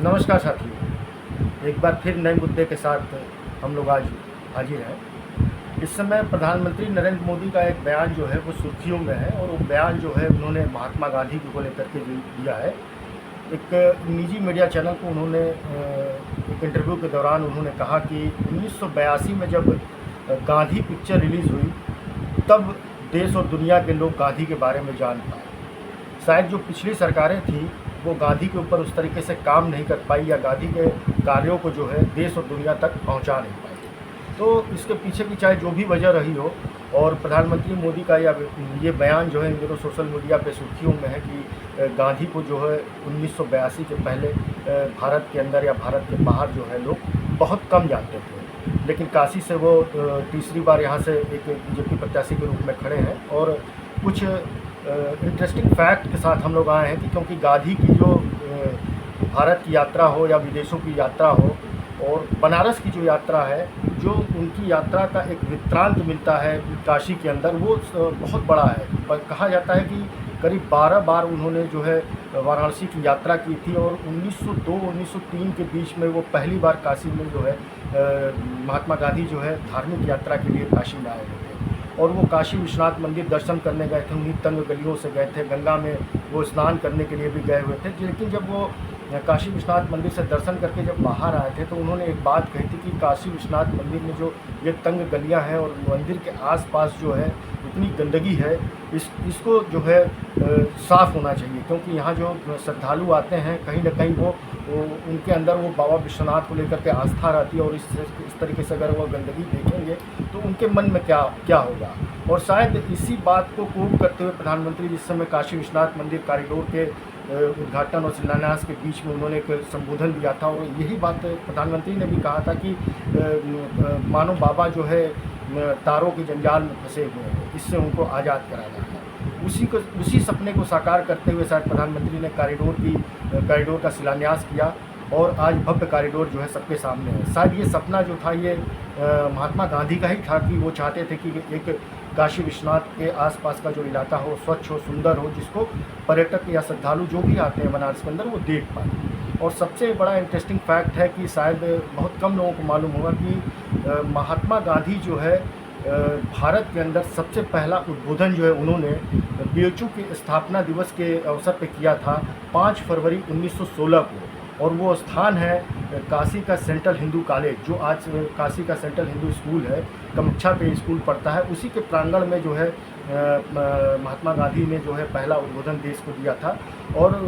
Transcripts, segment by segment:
नमस्कार साथियों, एक बार फिर नए मुद्दे के साथ हम लोग आज हाजिर हैं। इस समय प्रधानमंत्री नरेंद्र मोदी का एक बयान जो है वो सुर्खियों में है और वो बयान जो है उन्होंने महात्मा गांधी को लेकर के दिया है। एक निजी मीडिया चैनल को उन्होंने एक इंटरव्यू के दौरान उन्होंने कहा कि 1982 में जब गांधी पिक्चर रिलीज़ हुई तब देश और दुनिया के लोग गांधी के बारे में जान पाए। शायद जो पिछली सरकारें थी वो गांधी के ऊपर उस तरीके से काम नहीं कर पाई या गांधी के कार्यों को जो है देश और दुनिया तक पहुंचा नहीं पाई। तो इसके पीछे की चाहे जो भी वजह रही हो, और प्रधानमंत्री मोदी का ये बयान जो है इन दिनों सोशल मीडिया पे सुर्खियों में है कि गांधी को जो है 1982 के पहले भारत के अंदर या भारत के बाहर जो है लोग बहुत कम जानते थे, लेकिन काशी से वो तीसरी बार यहाँ से एक बीजेपी प्रत्याशी के रूप में खड़े हैं। और कुछ इंटरेस्टिंग फैक्ट के साथ हम लोग आए हैं कि क्योंकि गांधी की जो भारत की यात्रा हो या विदेशों की यात्रा हो और बनारस की जो यात्रा है, जो उनकी यात्रा का एक वृत्तांत मिलता है काशी के अंदर, वो बहुत बड़ा है। पर कहा जाता है कि करीब 12 बार उन्होंने जो है वाराणसी की यात्रा की थी और 1902-1903 के बीच में वो पहली बार काशी में जो है महात्मा गांधी जो है धार्मिक यात्रा के लिए काशी में आए थे। और वो काशी विश्वनाथ मंदिर दर्शन करने गए थे, उन्हीं तंग गलियों से गए थे, गंगा में वो स्नान करने के लिए भी गए हुए थे। लेकिन जब वो काशी विश्वनाथ मंदिर से दर्शन करके जब बाहर आए थे तो उन्होंने एक बात कही थी कि काशी विश्वनाथ मंदिर में जो ये तंग गलियां हैं और मंदिर के आसपास जो है इतनी गंदगी है, इसको जो है साफ़ होना चाहिए, क्योंकि यहाँ जो श्रद्धालु आते हैं कहीं ना कहीं वो उनके अंदर वो बाबा विश्वनाथ को लेकर के आस्था रहती है और इस तरीके से अगर वो गंदगी देखेंगे तो उनके मन में क्या होगा। और शायद इसी बात को कोट करते हुए प्रधानमंत्री जिस समय काशी विश्वनाथ मंदिर कॉरिडोर के उद्घाटन और शिलान्यास के बीच में उन्होंने एक संबोधन दिया था और यही बात प्रधानमंत्री ने भी कहा था कि मानो बाबा जो है तारों के जंजाल में फंसे हुए हैं, इससे उनको आज़ाद कराना है। उसी सपने को साकार करते हुए शायद प्रधानमंत्री ने कॉरिडोर का शिलान्यास किया और आज भव्य कॉरिडोर जो है सबके सामने है। शायद ये सपना जो था ये महात्मा गांधी का ही था कि वो चाहते थे कि एक काशी विश्वनाथ के आसपास का जो इलाका हो स्वच्छ हो, सुंदर हो, जिसको पर्यटक या श्रद्धालु जो भी आते हैं बनारस के अंदर वो देख पाए। और सबसे बड़ा इंटरेस्टिंग फैक्ट है कि शायद बहुत कम लोगों को मालूम होगा कि महात्मा गांधी जो है भारत के अंदर सबसे पहला उद्बोधन जो है उन्होंने बीएचयू के स्थापना दिवस के अवसर पर किया था 5 फरवरी 1916 को। और वो स्थान है काशी का सेंट्रल हिंदू कॉलेज, जो आज काशी का सेंट्रल हिंदू स्कूल है, कमच्छा पे स्कूल पढ़ता है, उसी के प्रांगण में जो है महात्मा गांधी ने जो है पहला उद्बोधन देश को दिया था। और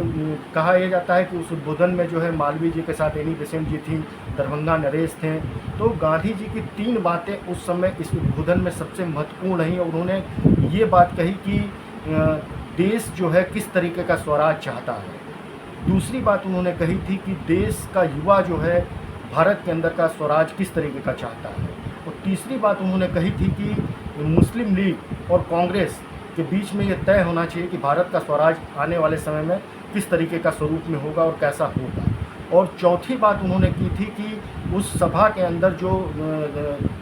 कहा यह जाता है कि उस उद्बोधन में जो है मालवीय जी के साथ एनी बेसेंट जी थी, दरभंगा नरेश थे। तो गांधी जी की 3 बातें उस समय इस उद्बोधन में सबसे महत्वपूर्ण रहीं और उन्होंने ये बात कही कि देश जो है किस तरीके का स्वराज चाहता है। दूसरी बात उन्होंने कही थी कि देश का युवा जो है भारत के अंदर का स्वराज किस तरीके का चाहता है। और तीसरी बात उन्होंने कही थी कि मुस्लिम लीग और कांग्रेस के बीच में ये तय होना चाहिए कि भारत का स्वराज आने वाले समय में किस तरीके का स्वरूप में होगा और कैसा होगा। और चौथी बात उन्होंने की थी कि उस सभा के अंदर जो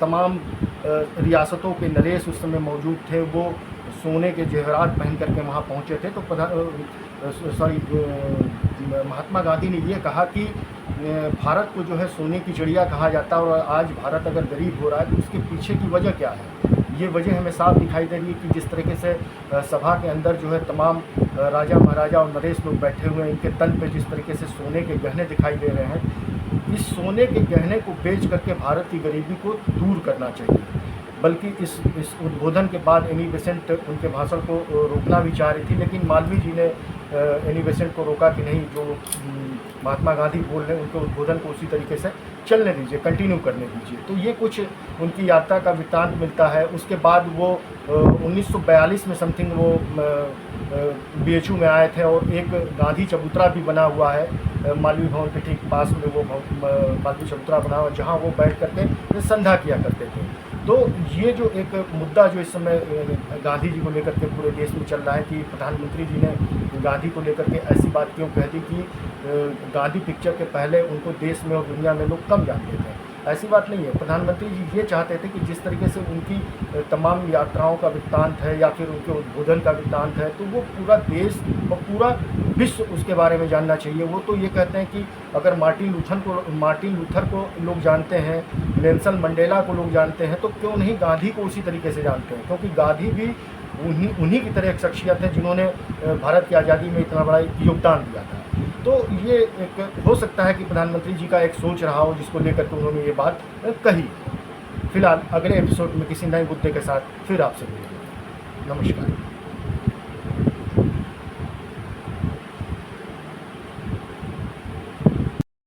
तमाम रियासतों के नरेश उस समय मौजूद थे वो सोने के जेवरात पहन करके वहाँ पहुँचे थे। तो महात्मा गांधी ने ये कहा कि भारत को जो है सोने की चिड़िया कहा जाता है और आज भारत अगर गरीब हो रहा है तो उसके पीछे की वजह क्या है। ये वजह हमें साफ दिखाई दे रही है कि जिस तरीके से सभा के अंदर जो है तमाम राजा महाराजा और नरेश लोग बैठे हुए हैं, इनके तन पे जिस तरीके से सोने के गहने दिखाई दे रहे हैं, इस सोने के गहने को बेच करके भारत की गरीबी को दूर करना चाहिए। बल्कि इस उद्बोधन के बाद एनी बेसेंट उनके भाषण को रोकना भी चाह रही थी, लेकिन मालवीय जी ने एनी बेसेंट को रोका कि नहीं, जो महात्मा गांधी बोल रहे हैं उनके उद्बोधन को उसी तरीके से चलने दीजिए, कंटिन्यू करने दीजिए। तो ये कुछ उनकी यात्रा का वृत्तांत मिलता है। उसके बाद वो 1942 में समथिंग वो बीएचयू में आए थे और एक गांधी चबूतरा भी बना हुआ है मालवीय भवन के ठीक पास में, वो मालवीय चबूतरा बना हुआ जहाँ वो बैठ करके संध्या किया करते थे। तो ये जो एक मुद्दा जो इस समय गांधी जी को लेकर के पूरे देश में चल रहा है कि प्रधानमंत्री जी ने गांधी को लेकर के ऐसी बात क्यों कह दी कि गांधी पिक्चर के पहले उनको देश में और दुनिया में लोग कम जानते थे। ऐसी बात नहीं है। प्रधानमंत्री जी ये चाहते थे कि जिस तरीके से उनकी तमाम यात्राओं का वृत्तांत है या फिर उनके उद्बोधन का वृत्तांत है, तो वो पूरा देश और पूरा विश्व उसके बारे में जानना चाहिए। वो तो ये कहते हैं कि अगर मार्टिन लूथर को लोग जानते हैं, नेल्सन मंडेला को लोग जानते हैं, तो क्यों नहीं गांधी को उसी तरीके से जानते हैं, क्योंकि गांधी भी उन्हीं की तरह एक शख्सियत है जिन्होंने भारत की आज़ादी में इतना बड़ा योगदान दिया था। तो ये एक हो सकता है कि प्रधानमंत्री जी का एक सोच रहा हो जिसको लेकर के उन्होंने ये बात कही। फिलहाल अगले एपिसोड में किसी नए मुद्दे के साथ फिर आपसे मिलेंगे। नमस्कार।